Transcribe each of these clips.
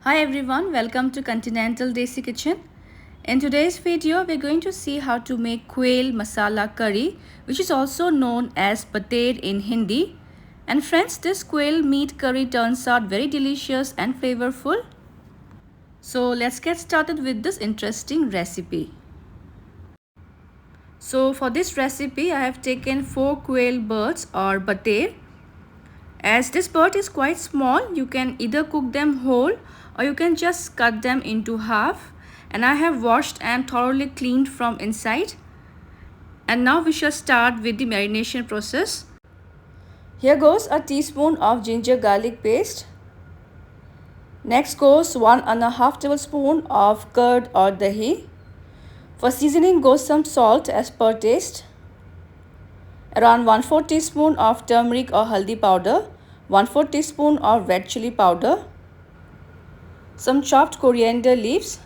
Hi everyone, welcome to Continental Desi Kitchen. In today's video, we're going to see how to make Quail Masala Curry, which is also known as pateer in Hindi. And friends, this quail meat curry turns out very delicious and flavorful. So let's get started with this interesting recipe. So for this recipe, I have taken 4 quail birds or pateer. As this bird is quite small, you can either cook them whole or you can just cut them into half. And I have washed and thoroughly cleaned from inside. And now we shall start with the marination process. Here goes a teaspoon of ginger garlic paste. Next goes 1.5 tablespoon of curd or dahi. For seasoning goes some salt as per taste. Around 1/4 teaspoon of turmeric or haldi powder, 1/4 teaspoon of red chili powder, some chopped coriander leaves,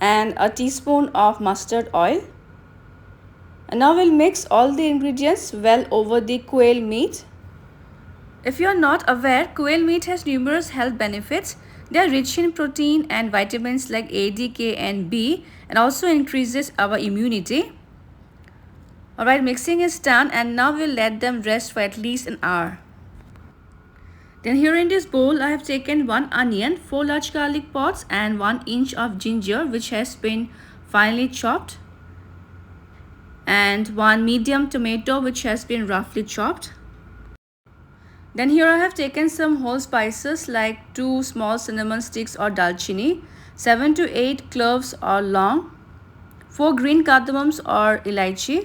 and a teaspoon of mustard oil. And now we'll mix all the ingredients well over the quail meat. If you are not aware, quail meat has numerous health benefits. They are rich in protein and vitamins like A, D, K, and B, and also increases our immunity. Alright, mixing is done and now we'll let them rest for at least an hour. Then here in this bowl, I have taken 1 onion, 4 large garlic pods and 1 inch of ginger which has been finely chopped, and 1 medium tomato which has been roughly chopped. Then here I have taken some whole spices like 2 small cinnamon sticks or dalchini, 7 to 8 cloves or long, 4 green cardamoms or elaichi,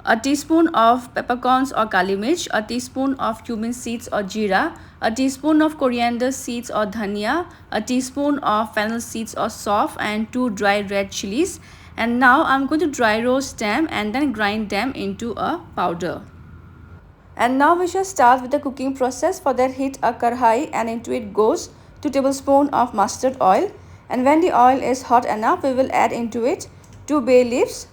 a teaspoon of peppercorns or kali mirch, a teaspoon of cumin seeds or jeera, a teaspoon of coriander seeds or dhania, a teaspoon of fennel seeds or sauf, and 2 dry red chilies. And now I'm going to dry roast them and then grind them into a powder. And now we shall start with the cooking process. For that, heat a karhai and into it goes 2 tablespoons of mustard oil. And when the oil is hot enough, we will add into it 2 bay leaves,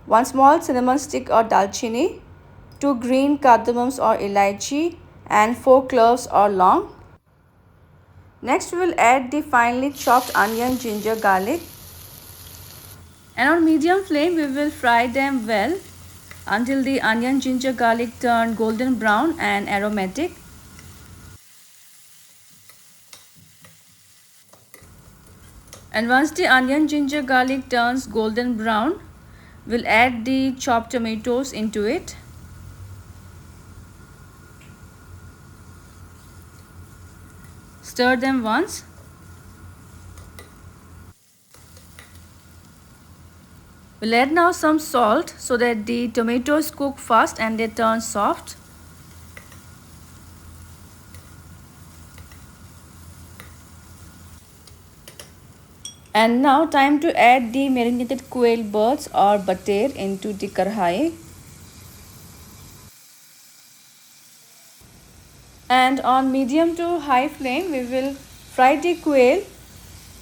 1 small cinnamon stick or dalchini, 2 green cardamoms or elaichi, and 4 cloves or long. Next we will add the finely chopped onion, ginger, garlic. And on medium flame we will fry them well until the onion, ginger, garlic turn golden brown and aromatic. And once the onion, ginger, garlic turns golden brown, we'll add the chopped tomatoes into it. Stir them once. We'll add now some salt so that the tomatoes cook fast and they turn soft. And now time to add the marinated quail birds or pateer into the karhai. And on medium to high flame we will fry the quail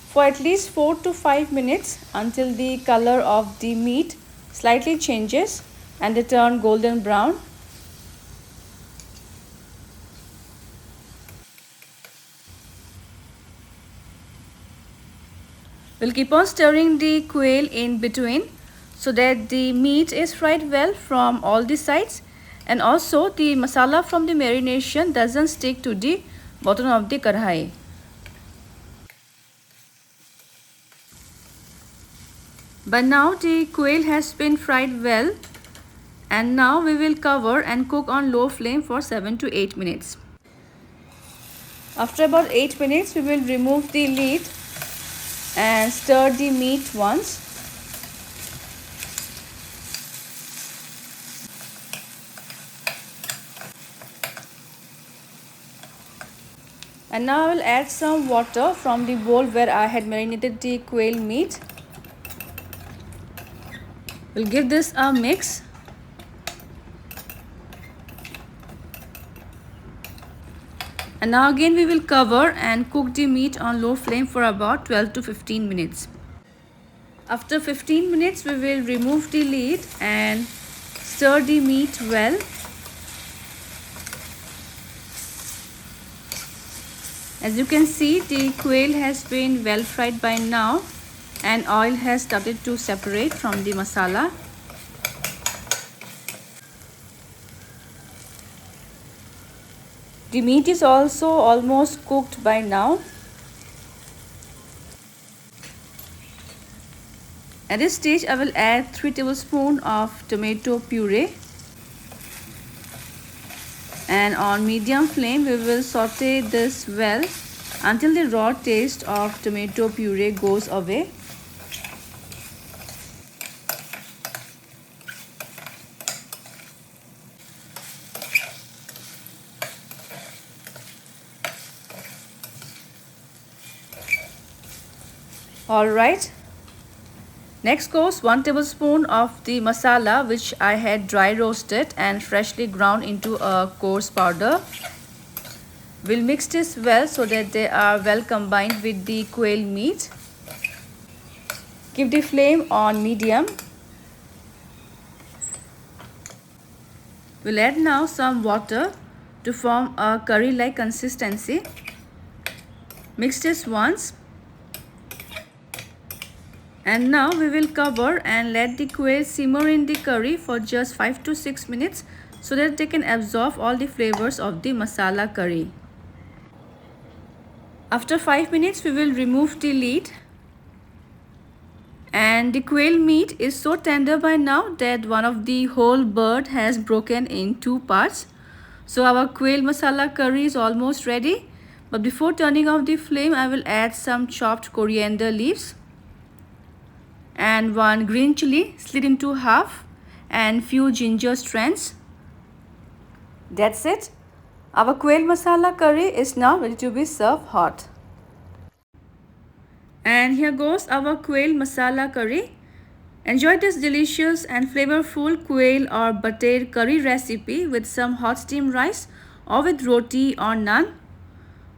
for at least 4 to 5 minutes until the color of the meat slightly changes and they turn golden brown. We'll keep on stirring the quail in between so that the meat is fried well from all the sides, and also the masala from the marination doesn't stick to the bottom of the karhai. But now the quail has been fried well, and now we will cover and cook on low flame for 7 to 8 minutes. After about 8 minutes, we will remove the lid and stir the meat once. And now I will add some water from the bowl where I had marinated the quail meat. We'll give this a mix. And now again we will cover and cook the meat on low flame for about 12 to 15 minutes. After 15 minutes we will remove the lid and stir the meat well. As you can see, the quail has been well fried by now and oil has started to separate from the masala. The meat is also almost cooked by now. At this stage, I will add 3 tablespoons of tomato puree. And on medium flame, we will saute this well until the raw taste of tomato puree goes away. Alright, next goes 1 tablespoon of the masala which I had dry roasted and freshly ground into a coarse powder. We'll mix this well so that they are well combined with the quail meat. Keep the flame on medium. We'll add now some water to form a curry-like consistency. Mix this once. And now we will cover and let the quail simmer in the curry for just 5 to 6 minutes so that they can absorb all the flavors of the masala curry. After 5 minutes, we will remove the lid. And the quail meat is so tender by now that one of the whole bird has broken in 2 parts. So our quail masala curry is almost ready. But before turning off the flame, I will add some chopped coriander leaves and 1 green chili slit into half and few ginger strands. That's it. Our quail masala curry is now ready to be served hot. And here goes our quail masala curry. Enjoy this delicious and flavorful quail or batir curry recipe with some hot steamed rice or with roti or naan.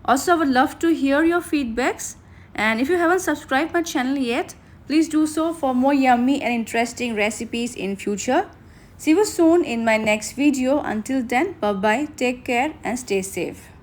Also, I would love to hear your feedbacks, and if you haven't subscribed my channel yet, please do so for more yummy and interesting recipes in future. See you soon in my next video. Until then, bye bye, take care and stay safe.